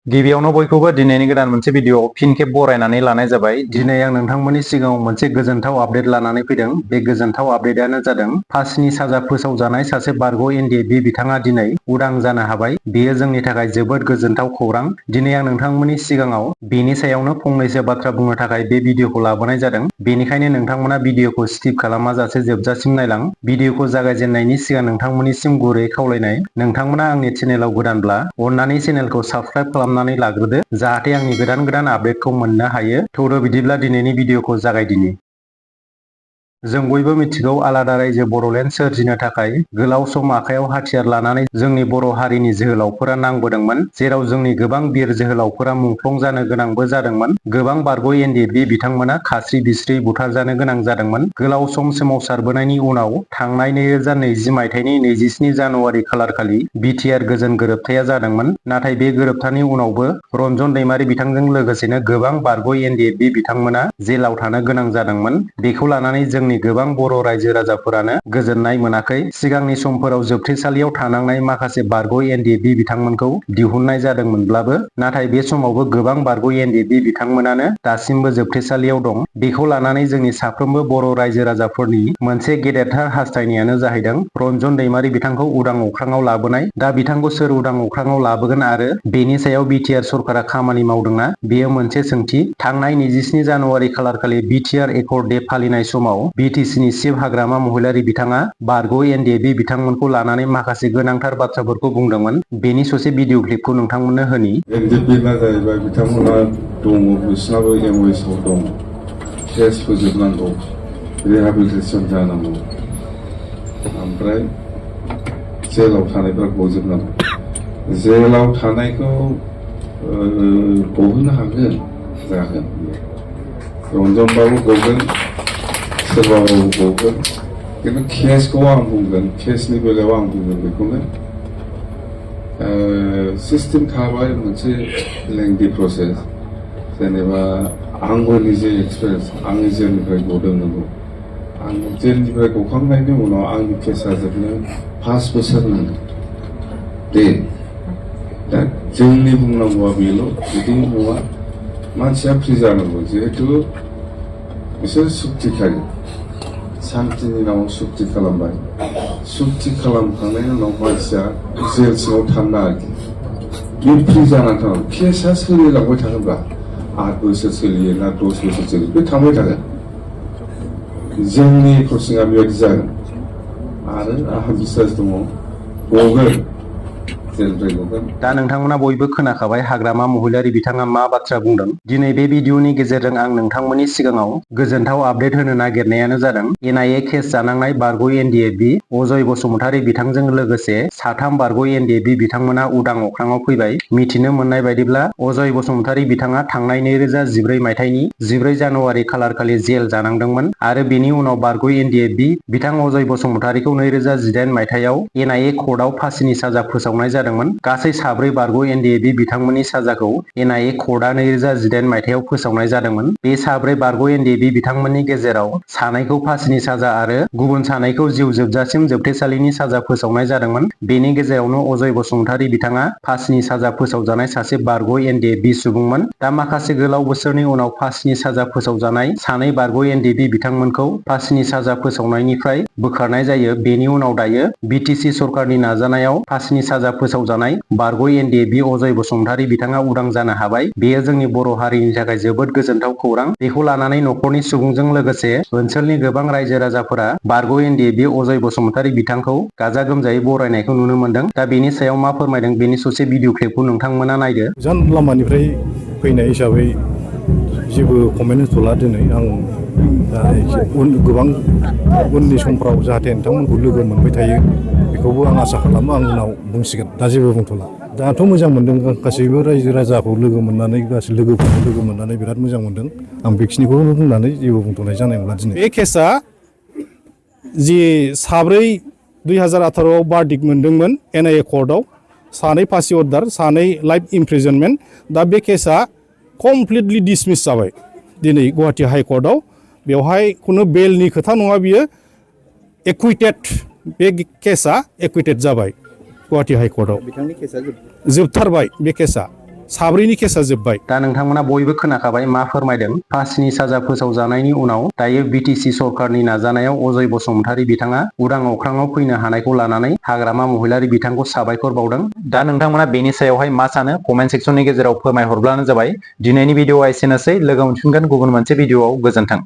गिबियावनो बयखौबो दिनैनि गोदान मोनसे भिडिअ फिन खेब बरायनानै लानाय जाबाय। दिनै आं नोंथांमोननि सिगाङाव मोनसे गोजोनथाव आपडेट लानानै फैदों। बे गोजोनथाव आपडेटआनो जादों फासिनि साजा फोसावजानाय सासे बारग' एनडिएफबि बिथाङा दिनै उदां जानो हाबाय। बेयो जोंनि थाखाय जोबोद गोजोनथाव खौरां। दिनै आं नोंथांमोननि सिगाङाव बेनि सायावनो फंनैसो बाथ्रा बुंनो थाखाय बे भिडिअखौ लाबोनाय जादों। बेनिखायनो नोंथांमोना भिडिअखौ स्किप खालामाजासे जोबजासिम नायलां। भिडिअखौ जागायजेननायनि सिगां नोंथांमोननिसिम गुरै खावलायनाय, नोंथांमोना आंनि चेनेलाव गोदानब्ला अन्नानै चेनेलखौ साबस्क्राइब खालामनानै लाग्रोदो, जाहाथे आंनि गोदान गोदान आपडेटखौ मोननो हायो। थौदो बिदिब्ला दिनैनि भिडिअखौ जागायदिनि। जों बयबो मिथिगौ, आलादा रायजो बड'लेण्ड सोरजिनो थाखाय गोलाव सम आखायाव हाथियार लानानै जोंनि बर' हारिनि जोहोलावफोरा नांबोदोंमोन, जेराव जोंनि गोबां बिर जोहोलावफोरा मुंख्लं जानो गोनांबो जादोंमोन। गोबां बारग' एनडिएफबि बिथांमोना खास्रि बिस्रि बुथारजानो गोनां जादोंमोन। गोलाव सम सोमावसारबोनायनि उनाव थांनाय 2020 मायथाइनि 27 जानुवारि खालारखालि बिटिआर गोजोन गोरोबथाया जादोंमोन। नाथाय बे गोरोबथानि उनावबो रन्जन दैमारि बिथांजों लोगोसेनो गोबां बारग' एनडिएफबि बिथांमोना जेलाव थानो गोनां जादोंमोन। बेखौ लानानै जोंनि गोबां बर' रायजो राजाफोरानो गोजोननाय मोनाखै। सिगांनि समफोराव जोबथेसालियाव थानांनाय माखासे बारग' एनडिएफबि बिथांमोनखौ दिहुननाय जादोंमोनब्लाबो, नाथाय बे समावबो गोबां बारग' एनडिएफबि बिथांमोनानो दासिमबो जोबथेसालियाव दं। बेखौ लानानै जोंनि साफ्रोमबो बर' रायजो राजाफोरनि मोनसे गेदेरथार हास्थायनायानो जाहैदों रन्जन दैमारि बिथांखौ उदां अख्राङाव लाबोनाय। दा बिथांखौ सोर उदां अख्राङाव लाबोगोन आरो बेनि सायाव बिटिआर सरकारा खामानि मावदोंना, बेयो मोनसे सोंथि। थांनाय 27 जानुवारि खालारखालि बिटिआर एकर्ड डे फालिनाय समाव बिटिसिनि चिफ हाग्रामा महिलारि बिथाङा बारग' एनडिएफबि बिथांमोनखौ लानानै माखासे गोनांथार बाथ्राफोरखौ बुंदोंमोन। बेनि ससे भिडिअ क्लिपखौ नोंथांमोननो होनि। एनडिएफबिना जाहैबाय बिथांमोना दङ, बिसिनाबो एमवेसआव दं। केस फोजोबनांगौ, रिहेबिलिटेसन जानांगौ, ओमफ्राय जेलाव थानायफ्रा गजोबनांगौ। जेलाव थानायखौ गहोनो हागोन, जागोन। रन्जनबाबो गगोन, सोरबाबाबो गगोन। खिन्थु केसखौ आं बुंगोन, केसनि बेलायाव आं बुंगोन बेखौनो, सिस्टेम थाबाय मोनसे लेंथि प्रसेस। जेनेबा आंबो निजे एक्सपिरियेन्स, आंनि जेलनिफ्राय गदों नंगौ। आं जेलनिफ्राय गखांनायनि उनाव आंनि केसा जोबनो 5 बोसोर नांगौ। दे दा जोंनि बुंनांगौआ बेल', बिदि नङा। मानसिया फ्रि जानांगौ, जिहेतु बिसोर सुक्ति खायो। सान्तिनि नामाव सुक्ति खालामबाय। सुक्ति खालामखांनायनि उनाव मानसिया जेल सिङाव थानो आरोखि बे फ्रि जानानै थानांगौ। केसा सोलिलांबाय थागोनब्ला 8 बोसोर सोलियो ना 10 बोसोर सोलियो, बे थांबाय थागोन। जोंनि क्रसिंआ बेबायदि जागोन आरो आंहा बिश्वास दङ गगोन, जेलनिफ्राय गगोन। दा नोंथांमोना बयबो खोनाखाबाय हाग्रामा महिलारि बिथाङा मा बाथ्रा बुंदों। दिनै बे भिडिअनि गेजेरजों आं नोंथांमोननि सिगाङाव गोजोनथाव आपडेट होनो नागिरनायानो जादों एनआइए केस जानांनाय बारग' एनडिएफबि अजय बसुमतारी बिथांजों लोगोसे 3 बारग' एनडिएफबि बिथांमोना उदां अख्राङाव फैबाय। मिथिनो मोननाय बायदिब्ला अजय बसुमतारी बिथाङा थांनाय 2014 मायथाइनि 14 जानुवारि खालारखालि जेल जानांदोंमोन आरो बेनि उनाव बारग' एनडिएफबि बिथां अजय बसुमतारीखौ 2018 मायथाइयाव एनआइए कर्टआव फासिनि साजा फोसावनाय जादोंमोन। गासै 4 बारग' एनडिएफबि बिथांमोननि साजाखौ एनआइए कर्टआ 2018 मायथाइयाव फोसावनाय जादोंमोन। बे 4 बारग' एनडिएफबि बिथांमोननि गेजेराव सानैखौ फासिनि साजा आरो गुबुन सानैखौ जिउ जोबजासिम जोबथेसालिनि साजा फोसावनाय जादोंमोन। बेनि गेजेरावनो अजय बसुमतारी बिथाङा फासिनि साजा फोसावजानाय सासे बारग' एनडिएफबि सुबुंमोन। दा माखासे गोलाव बोसोरनि उनाव फासिनि साजा फोसावजानाय 2 बारग' एनडिएफबि बिथांमोनखौ फासिनि साजा फोसावनायनिफ्राय बोखारनाय जायो। बेनि उनाव दायो बिटिसि सरकारनि नाजानायाव फासिनि साजा फोसावजानाय बारग' एनडिएफबि अजय बसुमतारी बिथाङा उदां जानो हाबाय। बेयो जोंनि बर' हारिनि थाखाय जोबोद गोजोनथाव खौरां। बेखौ लानानै न'खरनि सुबुंजों लोगोसे ओनसोलनि गोबां रायजो राजाफोरा बारग' एनडिएफबि अजय बसुमतारी बिथांखौ गाजा गोमजायै बरायनायखौ नुनो मोनदों। दा बेनि सायाव मा फोरमायदों बेनि ससे भिडिअ क्लिपखौ नोंथांमोना नायदो। गोजान लामानिफ्राय फैनाय हिसाबै जेबो कमेन्ट होथ'ला दिनै। आं दा गोबां उननि समफ्राव जाहाथे नोंथांमोनखौ लोगो मोनबाय थायो बेखौबो आं आसा खालामो। आं उनाव बुंसिगोन, दा जेबो बुंथ'ला। दाथ' मोजां मोनदों, गासैबो रायजो राजाखौ लोगो मोननानै, गासै लोगोफोरखौ लोगो मोननानै बिराद मोजां मोनदों। आं बेखिनिखौनो बुंनानै जेबो बुंथ'नाय जानाय नंला दिनै। बे केसा जि 4 2018 आव बार्डिक मोनदोंमोन एनआइए कर्टआव, 2 फासि अर्डार, 2 लाइफ इमप्रिजनमेन्ट। दा बे केसा कमप्लिटलि डिसमिस जाबाय दिनै गुवाहाटि हाइकर्टआव। बेवहाय खुनु बेलनि खोथा नङा, बियो एक्विटेड, बे केसा एक्विटेड जाबाय गुवाहाटि हाइकर्टआव। बिथांनि केसा जोबथारबाय बे केसा। साब्रैनि केसा जोब्बाय। दा नोंथांमोना बयबो खोनाखाबाय मा फोरमायदों। फासिनि साजा फोसावजानायनि उनाव दायो बिटिसि सरकारनि नाजानायाव अजय बसुमतारी बिथाङा उदां अख्राङाव फैनो हानायखौ लानानै हाग्रामा महिलारि बिथांखौ साबायखर बावदों। दा नोंथांमोना बेनि सायावहाय मा सानो कमेन्ट सेक्सननि गेजेराव फोरमायहरब्लानो जाबाय। दिनैनि भिडिअआ एसेनोसै, लोगो मोनफिनगोन गुबुन मोनसे भिडिअआव। गोजोन्थों।